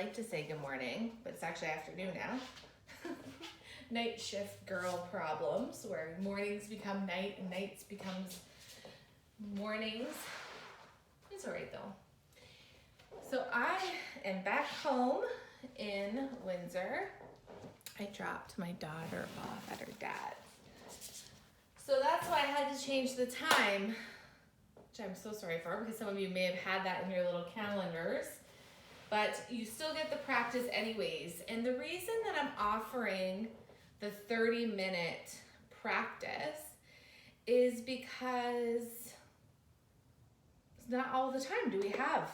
like to say good morning, but it's actually afternoon now. Night shift girl problems where mornings become night and nights becomes mornings. It's alright though. So I am back home in Windsor. I dropped my daughter off at her dad's. So that's why I had to change the time, which I'm so sorry for because some of you may have had that in your little calendars. But you still get the practice anyways. And the reason that I'm offering the 30-minute practice is because it's not all the time do we have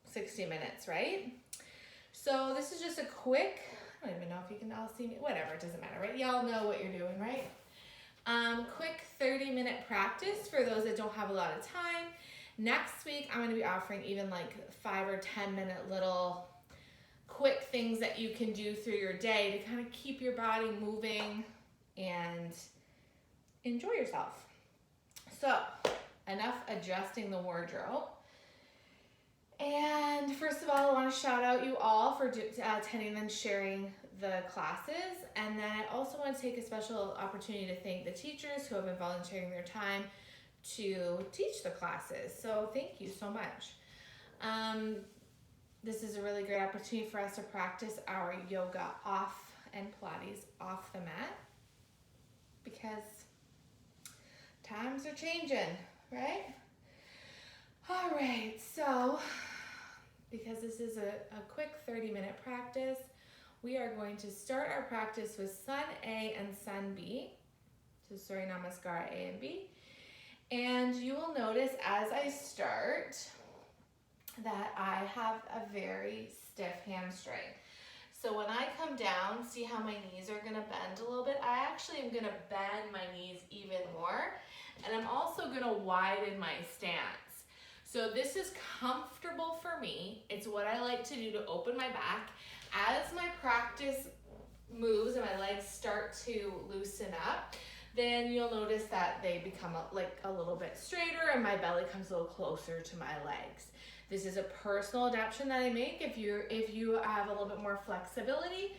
60 minutes, right? So this is just a quick, I don't even know if you can all see me, whatever, it doesn't matter, right? Y'all know what you're doing, right? Quick 30-minute practice for those that don't have a lot of time. Next week, I'm going to be offering even like 5 or 10-minute little quick things that you can do through your day to kind of keep your body moving and enjoy yourself. So, enough adjusting the wardrobe. And first of all, I want to shout out you all for attending and sharing the classes. And then I also want to take a special opportunity to thank the teachers who have been volunteering their time to teach the classes. So thank you so much. This is a really great opportunity for us to practice our yoga off and Pilates off the mat because times are changing, right? All right, so because this is a quick 30-minute practice, we are going to start our practice with Sun A and Sun B. So Surya Namaskar A and B. And you will notice as I start that I have a very stiff hamstring. So when I come down, see how my knees are gonna bend a little bit? I actually am gonna bend my knees even more. And I'm also gonna widen my stance. So this is comfortable for me. It's what I like to do to open my back. As my practice moves and my legs start to loosen up, then you'll notice that they become a little bit straighter and my belly comes a little closer to my legs. This is a personal adaptation that I make. If you have a little bit more flexibility,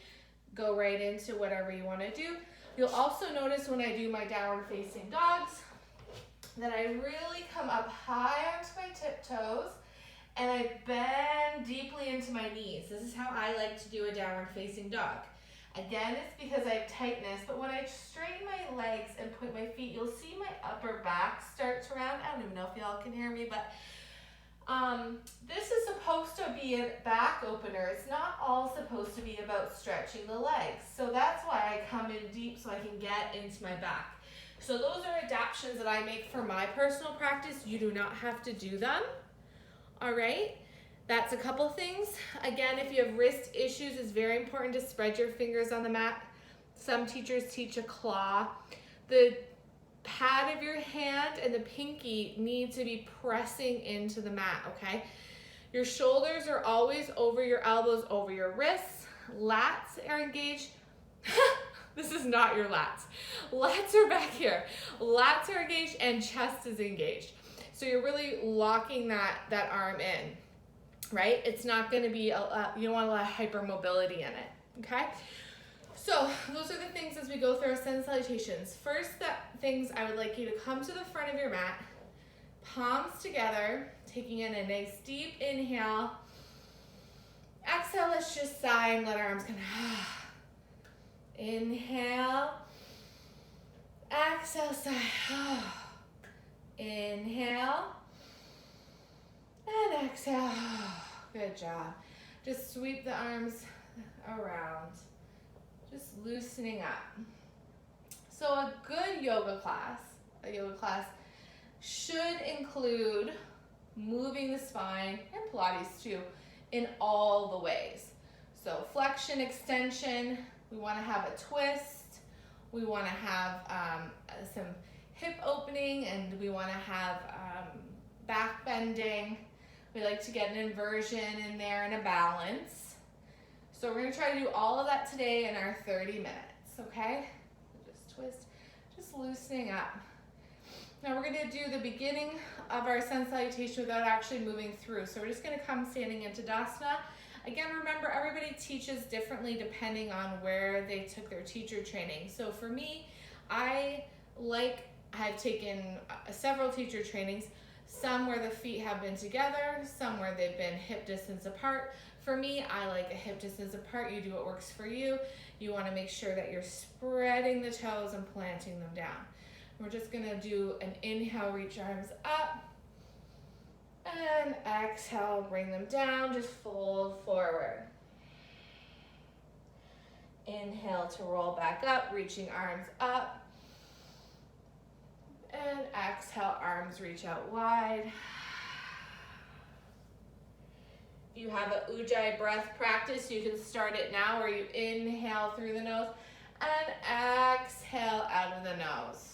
go right into whatever you want to do. You'll also notice when I do my downward facing dogs that I really come up high onto my tiptoes and I bend deeply into my knees. This is how I like to do a downward facing dog. Again, it's because I have tightness, but when I straighten my legs and point my feet, you'll see my upper back start to round. I don't even know if y'all can hear me, but this is supposed to be a back opener. It's not all supposed to be about stretching the legs. So that's why I come in deep so I can get into my back. So those are adaptations that I make for my personal practice. You do not have to do them. All right. That's a couple things. Again, if you have wrist issues, it's very important to spread your fingers on the mat. Some teachers teach a claw. The pad of your hand and the pinky need to be pressing into the mat, okay? Your shoulders are always over your elbows, over your wrists. Lats are engaged. This is not your lats. Lats are back here. Lats are engaged and chest is engaged. So you're really locking that arm in. Right? It's not going to be, you don't want a lot of hypermobility in it, okay? So those are the things as we go through our sun salutations. First things I would like you to come to the front of your mat, palms together, taking in a nice deep inhale. Exhale, let's just sigh and let our arms kind of, inhale, exhale, sigh, inhale, and exhale. Good job. Just sweep the arms around. Just loosening up. So a good yoga class should include moving the spine and Pilates too in all the ways. So flexion, extension, we want to have a twist, we want to have some hip opening, and we want to have back bending. We like to get an inversion in there and a balance. So we're going to try to do all of that today in our 30 minutes, okay? Just twist, just loosening up. Now we're going to do the beginning of our sun salutation without actually moving through. So we're just going to come standing into Tadasana. Again, remember, everybody teaches differently depending on where they took their teacher training. So for me, I've taken several teacher trainings, some where the feet have been together, some where they've been hip distance apart. For me, I like a hip distance apart. You do what works for you. You want to make sure that you're spreading the toes and planting them down. We're just going to do an inhale, reach arms up, and exhale, bring them down, just fold forward. Inhale to roll back up, reaching arms up, and exhale, arms reach out wide. If you have an Ujjayi breath practice, you can start it now where you inhale through the nose and exhale out of the nose.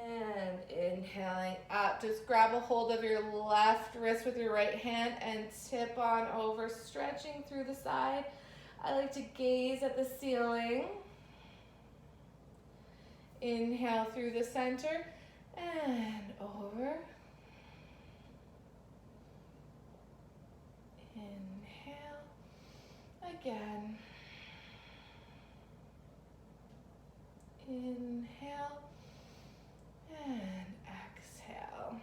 And inhaling up, just grab a hold of your left wrist with your right hand and tip on over, stretching through the side. I like to gaze at the ceiling. Inhale through the center and over. Inhale again. Inhale and exhale.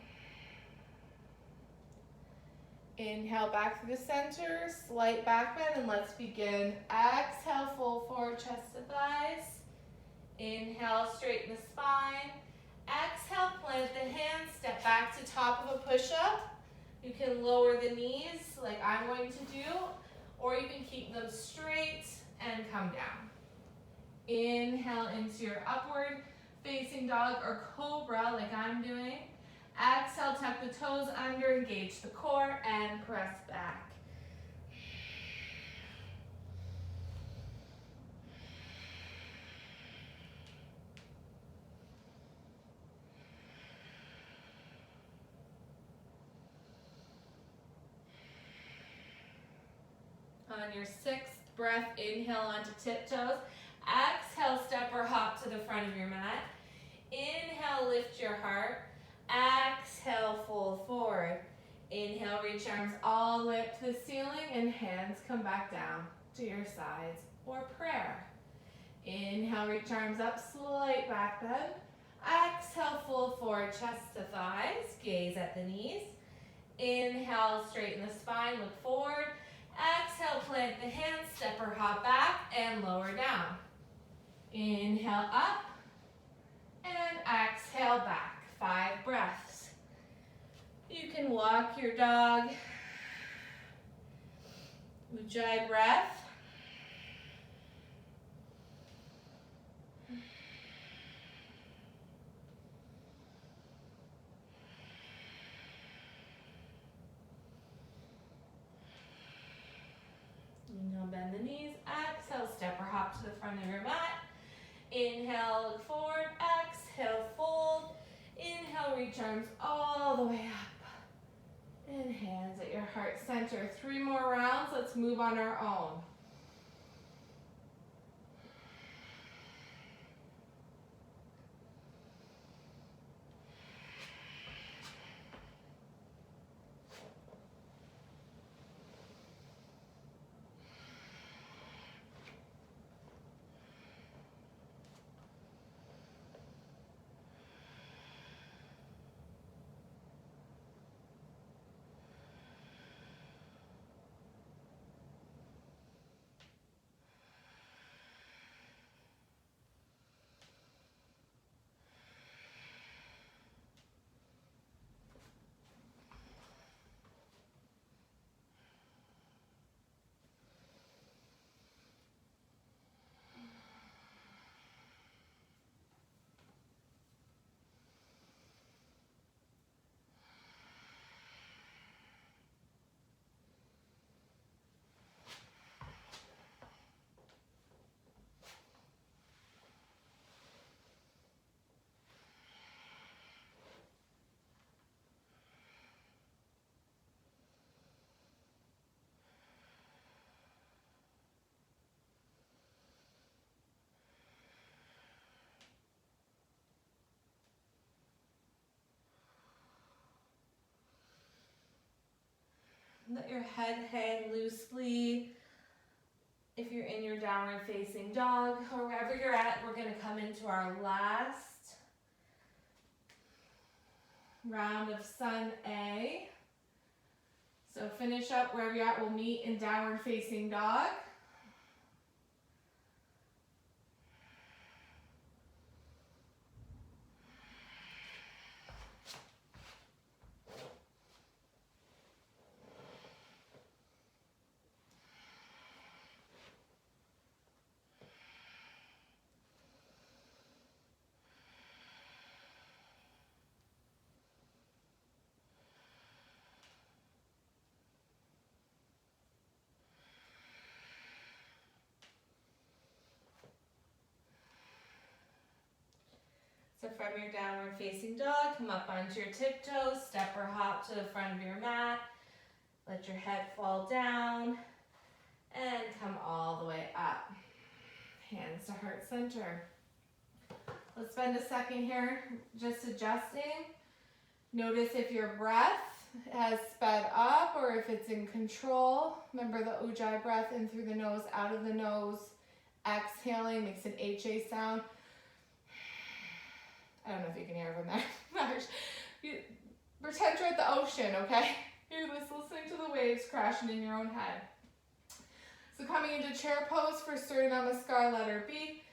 Inhale back through the center, slight back bend, and let's begin. Exhale, fold forward, chest to thighs. Inhale, straighten the spine. Exhale, plant the hands, step back to top of a push-up. You can lower the knees like I'm going to do, or you can keep them straight and come down. Inhale into your upward facing dog or cobra like I'm doing. Exhale, tuck the toes under, engage the core, and press back. On your sixth breath, inhale onto tiptoes. Exhale, step or hop to the front of your mat. Inhale, lift your heart. Exhale, fold forward. Inhale, reach arms all the way up to the ceiling and hands come back down to your sides or prayer. Inhale, reach arms up, slight back bend. Exhale, fold forward, chest to thighs, gaze at the knees. Inhale, straighten the spine, look forward. Exhale, plant the hands, step or hop back and lower down. Inhale up and exhale back. 5 breaths. You can walk your dog. Ujjayi breath. Inhale, bend the knees. Exhale, step or hop to the front of your mat. Inhale, look forward. Exhale, fold. Inhale, reach arms all the way up. And hands at your heart center. 3 more rounds. Let's move on our own. Let your head hang loosely. If you're in your downward facing dog or wherever you're at, we're gonna come into our last round of Sun A. So finish up wherever you're at. We'll meet in downward facing dog. So from your downward facing dog, come up onto your tiptoes, step or hop to the front of your mat. Let your head fall down and come all the way up. Hands to heart center. Let's spend a second here just adjusting. Notice if your breath has sped up or if it's in control. Remember the Ujjayi breath in through the nose, out of the nose. Exhaling makes an HA sound. I don't know if you can hear from there. Pretend you're at the ocean, okay? You're just listening to the waves crashing in your own head. So coming into chair pose for Surya Namaskar, letter B,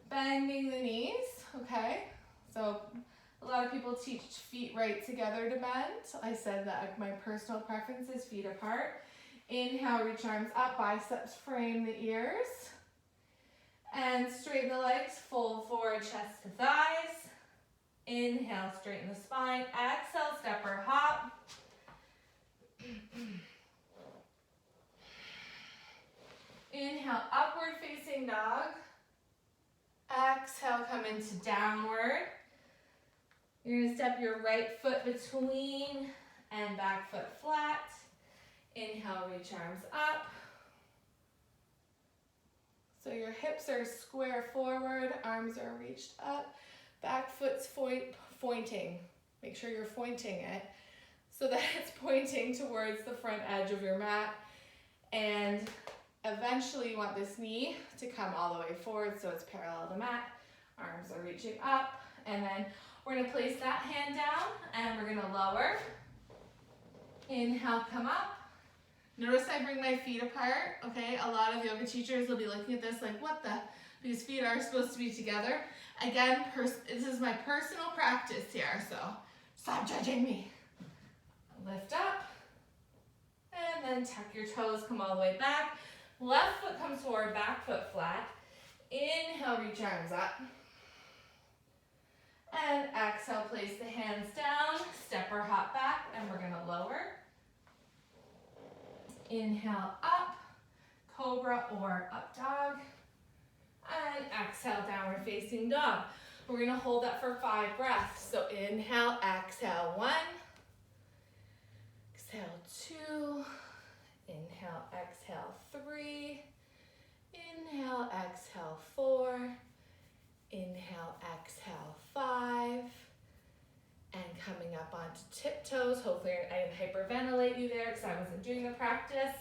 bending the knees, okay? So a lot of people teach feet right together to bend. I said that my personal preference is feet apart. Inhale, reach arms up, biceps frame the ears. And straighten the legs, fold forward, chest to thighs. Inhale, straighten the spine. Exhale, step or hop. Inhale, upward facing dog. Exhale, come into downward. You're going to step your right foot between and back foot flat. Inhale, reach arms up. So your hips are square forward, arms are reached up. Back foot's pointing. Make sure you're pointing it so that it's pointing towards the front edge of your mat. And eventually you want this knee to come all the way forward so it's parallel to the mat. Arms are reaching up. And then we're going to place that hand down and we're going to lower. Inhale, come up. Notice I bring my feet apart, okay? A lot of yoga teachers will be looking at this like, what the? These feet are supposed to be together. Again, this is my personal practice here, so stop judging me. Lift up, and then tuck your toes, come all the way back. Left foot comes forward, back foot flat. Inhale, reach arms up. And exhale, place the hands down, step or hop back, and we're gonna lower. Inhale, up, cobra or up dog. And exhale, downward facing dog. We're gonna hold that for 5 breaths. So inhale, exhale 1. Exhale 2. Inhale, exhale 3. Inhale, exhale 4. Inhale, exhale 5. And coming up onto tiptoes. Hopefully I didn't hyperventilate you there because I wasn't doing the practice.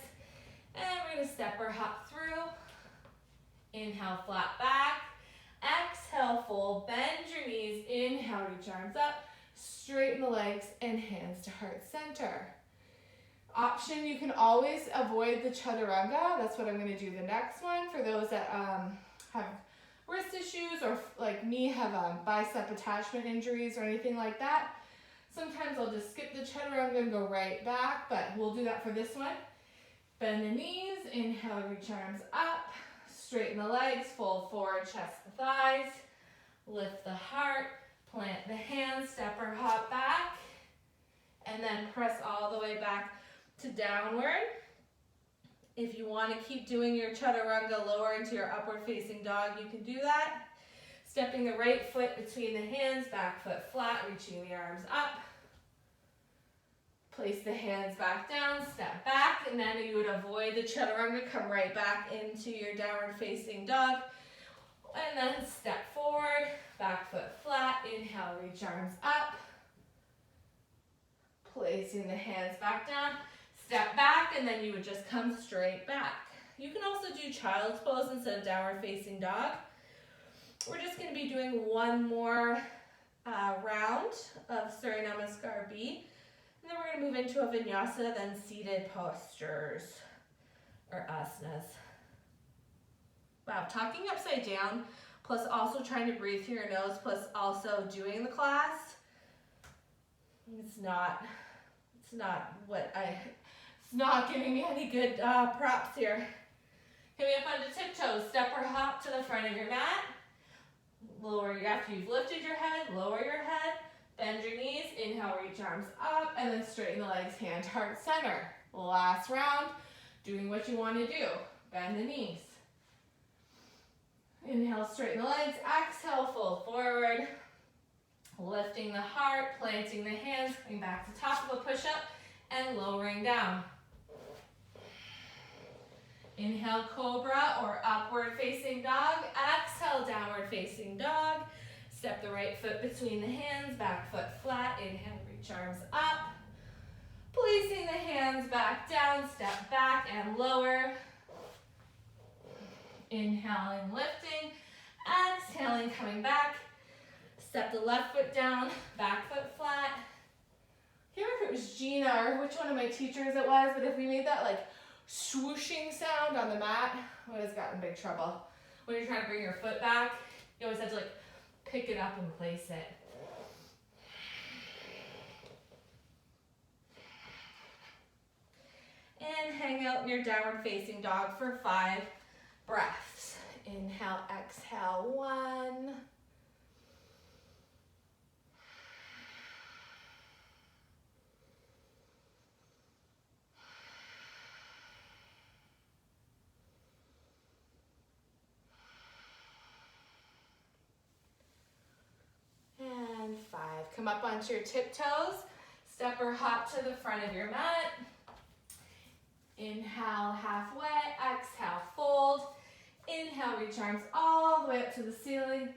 And we're gonna step or hop through. Inhale, flat back. Exhale, fold, bend your knees. Inhale, reach arms up. Straighten the legs and hands to heart center. Option, you can always avoid the chaturanga. That's what I'm going to do the next one. For those that have wrist issues or like me have bicep attachment injuries or anything like that. Sometimes I'll just skip the chaturanga and go right back, but we'll do that for this one. Bend the knees. Inhale, reach arms up. Straighten the legs, fold forward, chest to thighs. Lift the heart, plant the hands, step or hop back. And then press all the way back to downward. If you want to keep doing your chaturanga lower into your upward facing dog, you can do that. Stepping the right foot between the hands, back foot flat, reaching the arms up. Place the hands back down, step back, and then you would avoid the chaturanga, come right back into your downward facing dog. And then step forward, back foot flat, inhale, reach arms up. Placing the hands back down, step back, and then you would just come straight back. You can also do child's pose instead of downward facing dog. We're just going to be doing one more round of Surya Namaskar B. And then we're going to move into a vinyasa, then seated postures or asanas. Wow, talking upside down, plus also trying to breathe through your nose, plus also doing the class. It's not giving me any good props here. Coming up onto tiptoes, step or hop to the front of your mat. Lower, after you've lifted your head, lower your head, bend your knees, inhale, reach arms up, and then straighten the legs, hand, heart, center. Last round, doing what you want to do. Bend the knees. Inhale, straighten the legs, exhale, fold forward. Lifting the heart, planting the hands, coming back to top of a push-up, and lowering down. Inhale, cobra or upward facing dog. Exhale, downward facing dog. Step the right foot between the hands, back foot flat. Inhale, reach arms up. Placing the hands back down, step back and lower. Inhaling, lifting. Exhaling, coming back. Step the left foot down, back foot flat. I can't remember if it was Gina or which one of my teachers it was, but if we made that like swooshing sound on the mat, I would have gotten in big trouble. When you're trying to bring your foot back, you always have to like pick it up and place it. And hang out in your downward facing dog for 5 breaths. Inhale, exhale, 1. And 5. Come up onto your tiptoes. Step or hop to the front of your mat. Inhale, halfway. Exhale, fold. Inhale, reach arms all the way up to the ceiling.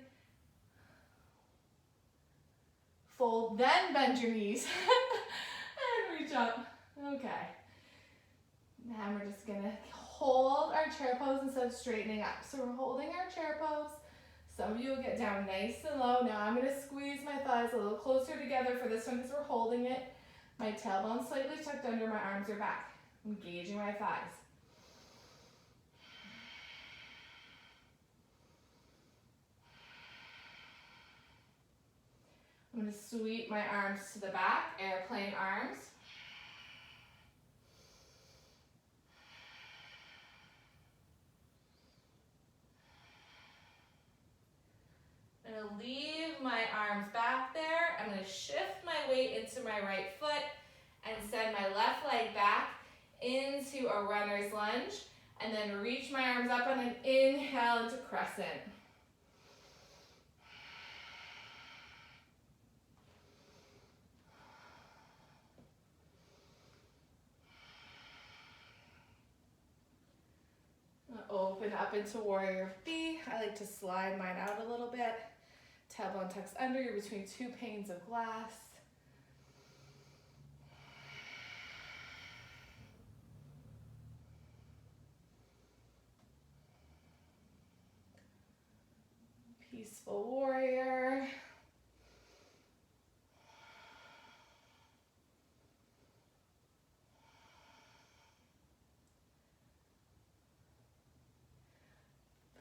Fold, then bend your knees. And reach up. Okay. Now we're just gonna hold our chair pose instead of straightening up. So we're holding our chair pose. Some of you will get down nice and low. Now I'm gonna squeeze my thighs a little closer together for this one because we're holding it. My tailbone slightly tucked under, my arms are back. Engaging my thighs. I'm going to sweep my arms to the back, airplane arms. I'm going to leave my arms back there. I'm going to shift my weight into my right foot and send my left leg back into a runner's lunge, and then reach my arms up on an inhale into crescent. Open up into warrior B. I like to slide mine out a little bit. Tailbone tucks under, you're between 2 panes of glass. Peaceful warrior.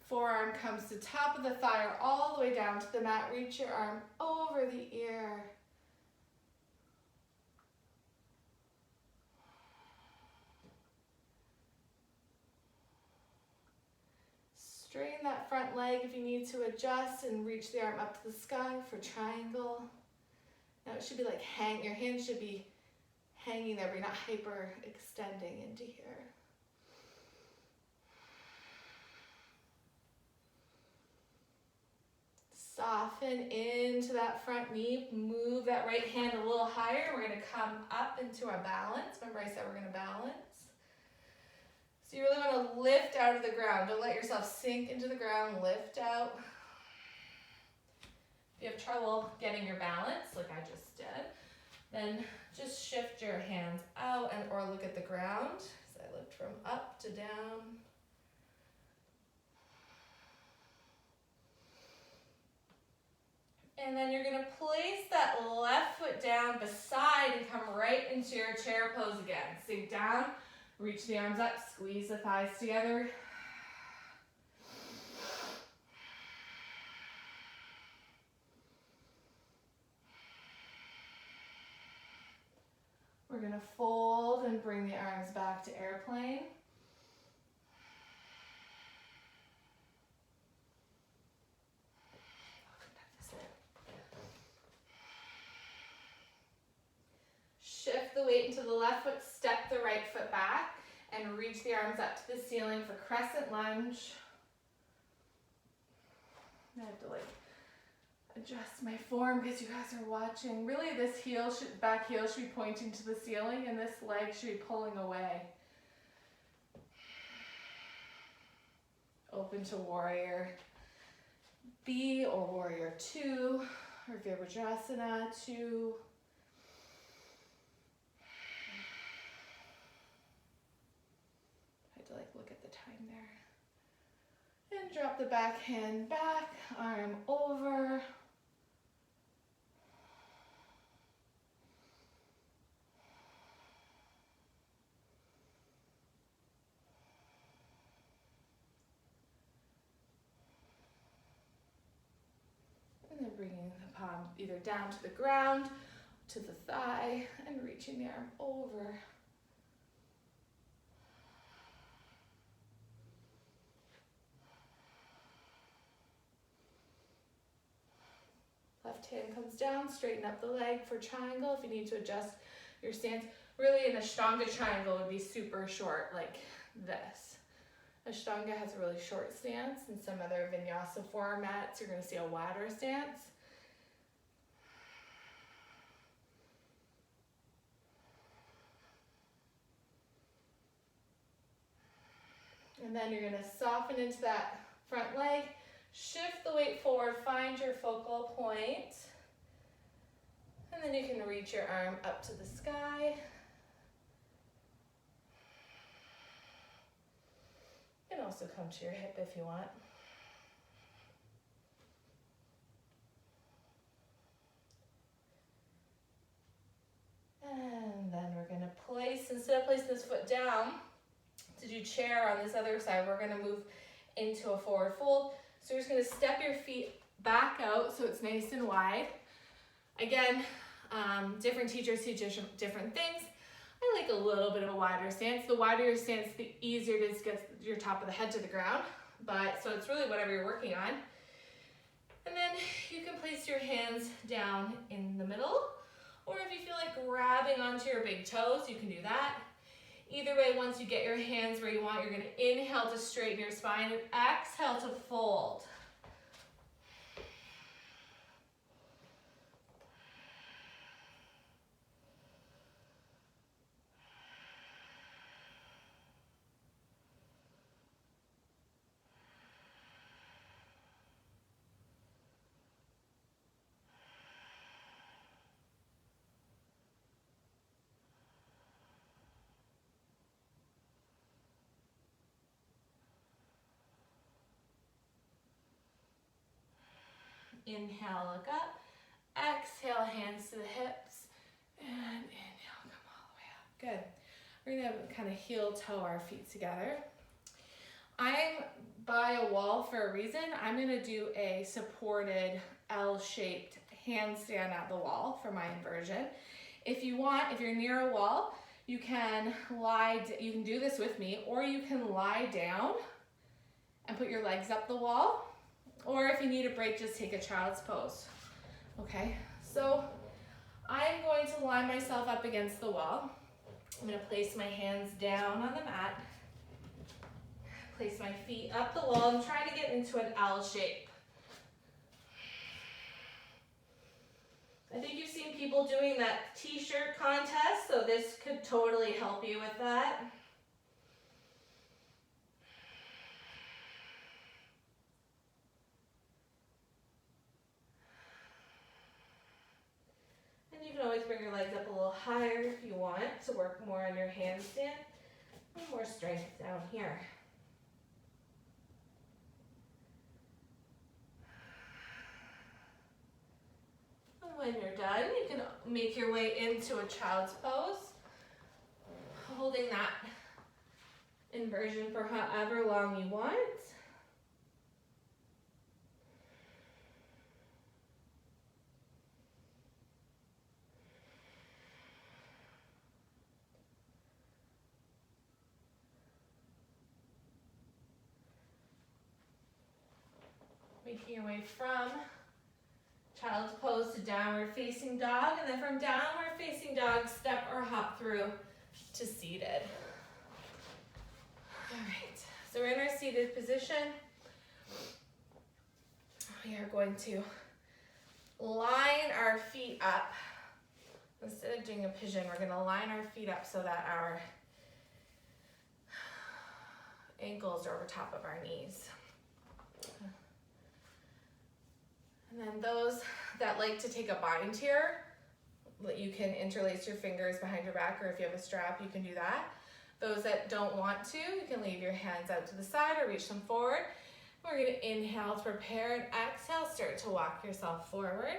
Forearm comes to top of the thigh or all the way down to the mat. Reach your arm over the ear. Straighten that front leg if you need to adjust and reach the arm up to the sky for triangle. Now it should be like your hands should be hanging there, but you're not hyper extending into here. Soften into that front knee. Move that right hand a little higher. We're going to come up into our balance. Remember I said we're going to balance. So you really want to lift out of the ground. Don't let yourself sink into the ground. Lift out. If you have trouble getting your balance, like I just did, then just shift your hands out or look at the ground as I looked from up to down. And then you're gonna place that left foot down beside and come right into your chair pose again. Sink down, reach the arms up, squeeze the thighs together. We're gonna fold and bring the arms back to airplane. Shift the weight into the left foot, step the right foot back, and reach the arms up to the ceiling for crescent lunge. I have to adjust my form because you guys are watching. Really, this back heel should be pointing to the ceiling and this leg should be pulling away. Open to warrior B or warrior 2 or Virabhadrasana 2. I had to look at the time there. And drop the back hand back, arm over. And then bringing the palm either down to the ground, to the thigh, and reaching the arm over. Left hand comes down, straighten up the leg for triangle. If you need to adjust your stance, really an Ashtanga triangle would be super short like this. Ashtanga has a really short stance, and some other vinyasa formats you're going to see a wider stance. And then you're going to soften into that front leg, shift the weight forward, find your focal point, and then you can reach your arm up to the sky. You can also come to your hip if you want. And then we're going to place, instead of placing this foot down to do chair on this other side, we're going to move into a forward fold. So you're just going to step your feet back out so it's nice and wide. Again, different teachers teach different things. I like a little bit of a wider stance. The wider your stance, the easier it is to get your top of the head to the ground. So it's really whatever you're working on. And then you can place your hands down in the middle, or if you feel like grabbing onto your big toes, you can do that. Either way, once you get your hands where you want, you're going to inhale to straighten your spine and exhale to fold. Inhale, look up. Exhale, hands to the hips. And inhale, come all the way up. Good. We're going to kind of heel toe our feet together. I'm by a wall for a reason. I'm going to do a supported L-shaped handstand at the wall for my inversion. If you want, if you're near a wall, you can do this with me, or you can lie down and put your legs up the wall. Or if you need a break, just take a child's pose. Okay, so I'm going to line myself up against the wall. I'm going to place my hands down on the mat. Place my feet up the wall. I'm trying to get into an L shape. I think you've seen people doing that t-shirt contest, so this could totally help you with that. And you can always bring your legs up a little higher if you want to work more on your handstand and more strength down here. And when you're done, you can make your way into a child's pose, holding that inversion for however long you want. Making your way from child's pose to downward facing dog, and then from downward facing dog, step or hop through to seated. All right, so we're in our seated position. We are going to line our feet up. Instead of doing a pigeon, we're going to line our feet up so that our ankles are over top of our knees. And then those that like to take a bind here, you can interlace your fingers behind your back, or if you have a strap, you can do that. Those that don't want to, you can leave your hands out to the side or reach them forward. We're going to inhale to prepare, and exhale, start to walk yourself forward.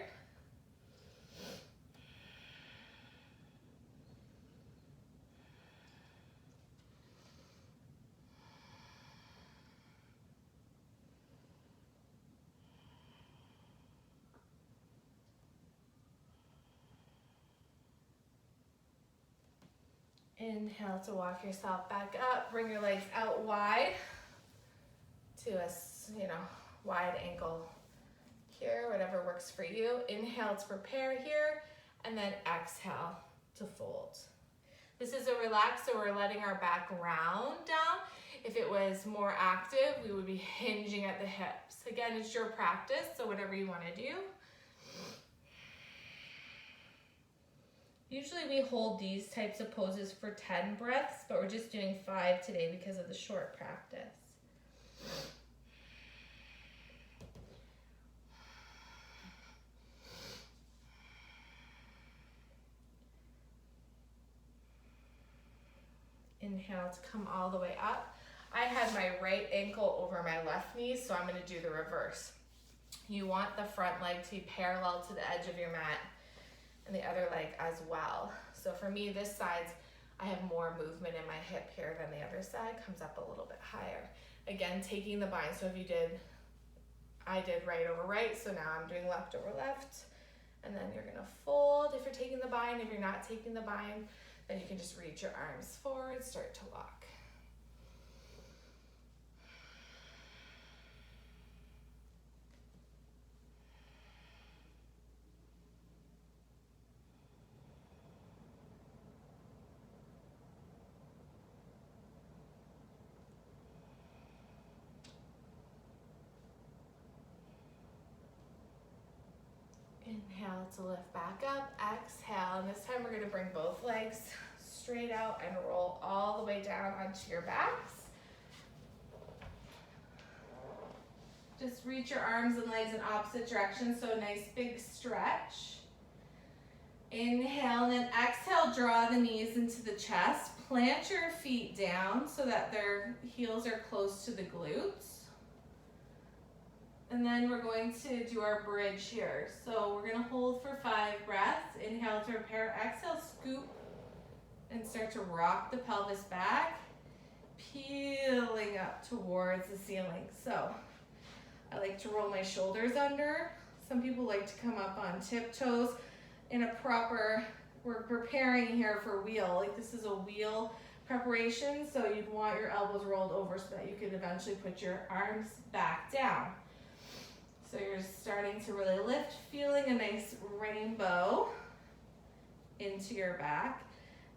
Inhale to walk yourself back up. Bring your legs out wide to a, wide ankle here, whatever works for you. Inhale to prepare here, and then exhale to fold. This is a relax, so we're letting our back round down. If it was more active, we would be hinging at the hips. Again, it's your practice, so whatever you want to do. Usually we hold these types of poses for 10 breaths, but we're just doing 5 today because of the short practice. Inhale to come all the way up. I had my right ankle over my left knee, so I'm going to do the reverse. You want the front leg to be parallel to the edge of your mat, and the other leg as well. So for me, this side, I have more movement in my hip here than the other side, comes up a little bit higher. Again, taking the bind. So if you did, I did right over right, so now I'm doing left over left. And then you're gonna fold if you're taking the bind. If you're not taking the bind, then you can just reach your arms forward, start to walk. Inhale to lift back up, exhale, and this time we're going to bring both legs straight out and roll all the way down onto your backs. Just reach your arms and legs in opposite directions, so a nice big stretch. Inhale, and then exhale, draw the knees into the chest. Plant your feet down so that their heels are close to the glutes. And then we're going to do our bridge here. So we're gonna hold for 5 breaths. Inhale to prepare, exhale, scoop, and start to rock the pelvis back, peeling up towards the ceiling. So I like to roll my shoulders under. Some people like to come up on tiptoes. In a proper, we're preparing here for wheel. Like this is a wheel preparation, so you'd want your elbows rolled over so that you could eventually put your arms back down. So you're starting to really lift, feeling a nice rainbow into your back.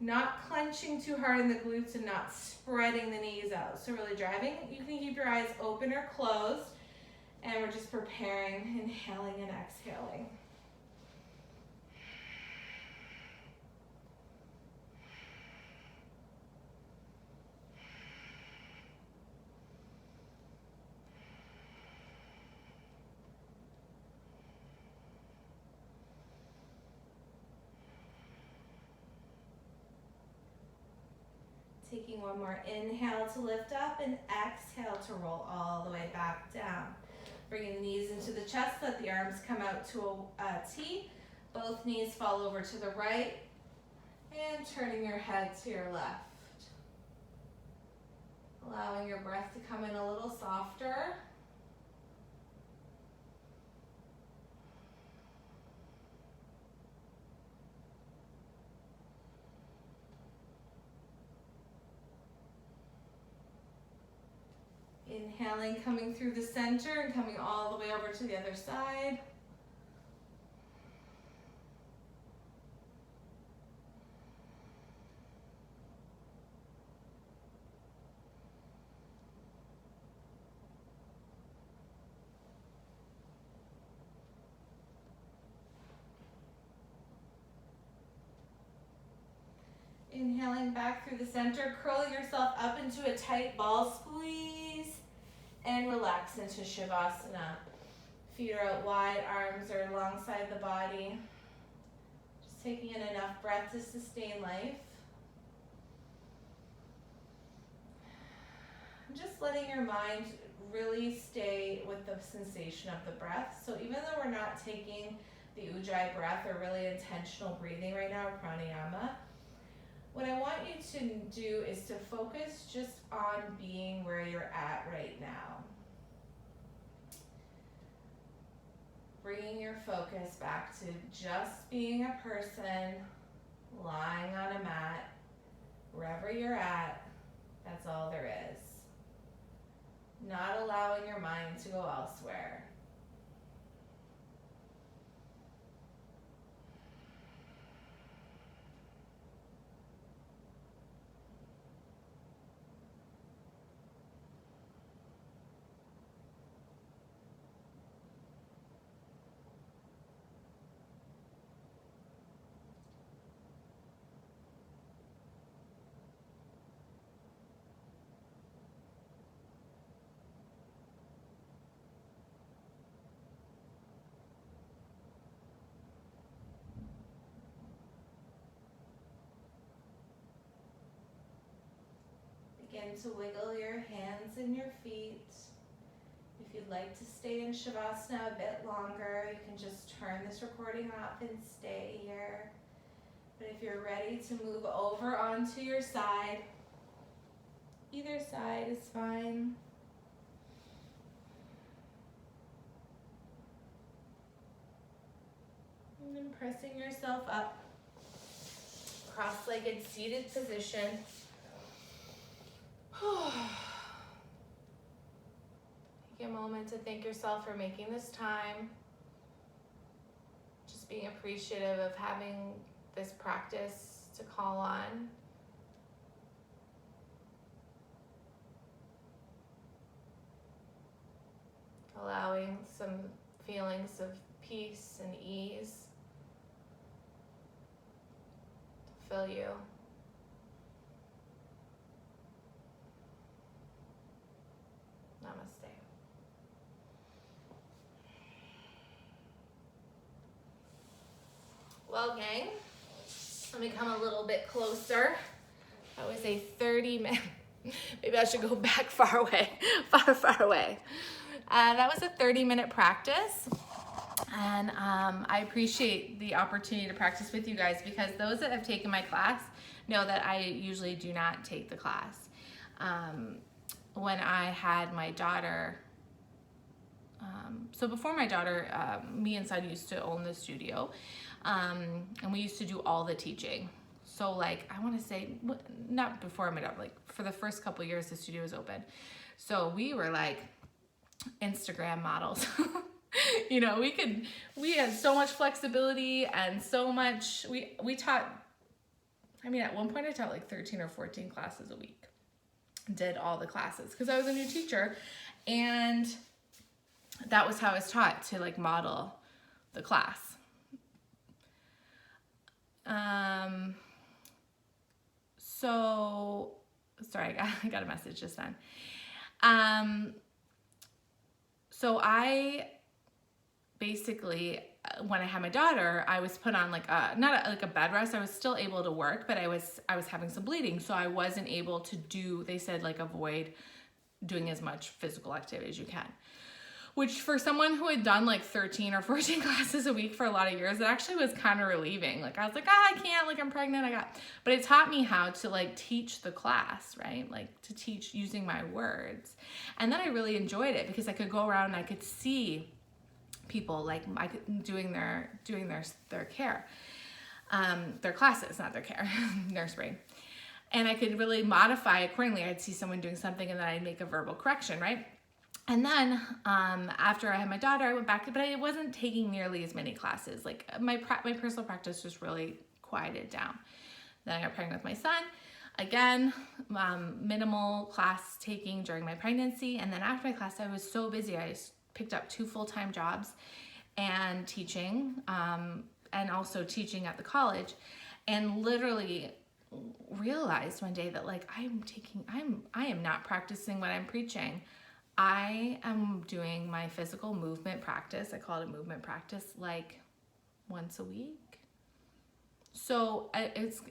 Not clenching too hard in the glutes and not spreading the knees out. So really driving. You can keep your eyes open or closed. And we're just preparing, inhaling and exhaling. Taking one more inhale to lift up and exhale to roll all the way back down. Bringing the knees into the chest, let the arms come out to a T. Both knees fall over to the right and turning your head to your left. Allowing your breath to come in a little softer. Inhaling, coming through the center and coming all the way over to the other side. Inhaling back through the center, curling yourself up into a tight ball squeeze and relax into Shavasana. Feet are out wide, arms are alongside the body. Just taking in enough breath to sustain life. Just letting your mind really stay with the sensation of the breath. So even though we're not taking the Ujjayi breath or really intentional breathing right now, or pranayama, what I want you to do is to focus just on being where you're at right now. Bringing your focus back to just being a person lying on a mat, wherever you're at, that's all there is. Not allowing your mind to go elsewhere. Begin to wiggle your hands and your feet. If you'd like to stay in Shavasana a bit longer, you can just turn this recording off and stay here. But if you're ready to move over onto your side, either side is fine. And then pressing yourself up, cross-legged seated position. Take a moment to thank yourself for making this time. Just being appreciative of having this practice to call on. Allowing some feelings of peace and ease to fill you. Namaste. Well, gang, let me come a little bit closer. That was a 30-minute, maybe I should go back far away, far away. That was a 30-minute practice. And I appreciate the opportunity to practice with you guys, because those that have taken my class know that I usually do not take the class. When I had my daughter, so before my daughter, me and Son used to own the studio, and we used to do all the teaching. So like, I want to say, not before my daughter, like for the first couple of years the studio was open. So we were like Instagram models. You know, we had so much flexibility and so much, we taught, I mean, at one point I taught like 13 or 14 classes a week. Did all the classes because I was a new teacher, and that was how I was taught to like model the class. So sorry, I got a message just then. So I basically when I had my daughter, I was put on like not a bed rest. I was still able to work, but I was having some bleeding, so I wasn't able to do. They said like avoid doing as much physical activity as you can. Which for someone who had done like 13 or 14 classes a week for a lot of years, it actually was kind of relieving. Like I was like, I can't, like I'm pregnant, but it taught me how to like teach the class, right? Like to teach using my words. And then I really enjoyed it because I could go around and I could see people like doing their care, their classes, not their care, nursery. And I could really modify accordingly. I'd see someone doing something and then I'd make a verbal correction, right? And then after I had my daughter, I went back, but I wasn't taking nearly as many classes. Like my personal practice just really quieted down. Then I got pregnant with my son. Again, minimal class taking during my pregnancy. And then after my class, I was so busy. I picked up 2 full-time jobs and teaching, and also teaching at the college, and literally realized one day that like I am not practicing what I'm preaching. I am doing my physical movement practice. I call it a movement practice like once a week. So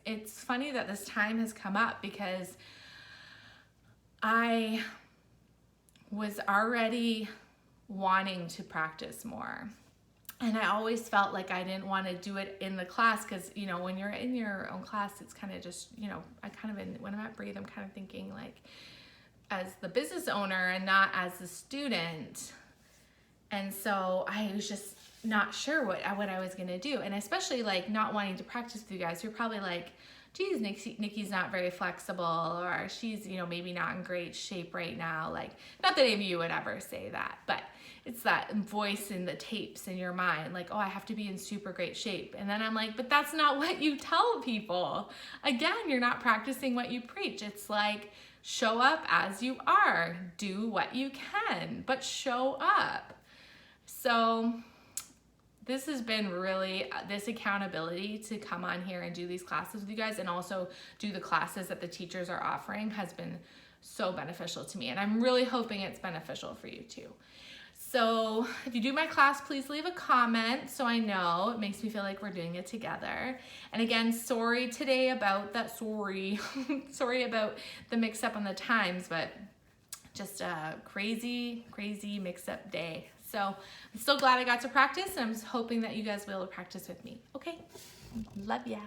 it's funny that this time has come up because I was already wanting to practice more. And I always felt like I didn't want to do it in the class because, you know, when you're in your own class, it's kind of just, you know, when I'm at Breathe, I'm kind of thinking like, as the business owner and not as the student. And so I was just not sure what I was gonna do. And especially like not wanting to practice with you guys, you're probably like, geez, Nikki's not very flexible, or she's, you know, maybe not in great shape right now. Like, not that any of you would ever say that, but it's that voice in the tapes in your mind, like, oh, I have to be in super great shape. And then I'm like, but that's not what you tell people. Again, you're not practicing what you preach. It's like, show up as you are, do what you can, but show up. So this has been really, this accountability to come on here and do these classes with you guys and also do the classes that the teachers are offering has been so beneficial to me. And I'm really hoping it's beneficial for you too. So if you do my class, please leave a comment so I know. It makes me feel like we're doing it together. And again, sorry today about that, sorry about the mix up on the times, but just a crazy mix up day. So I'm still glad I got to practice, and I'm hoping that you guys will be able to practice with me. Okay, love ya.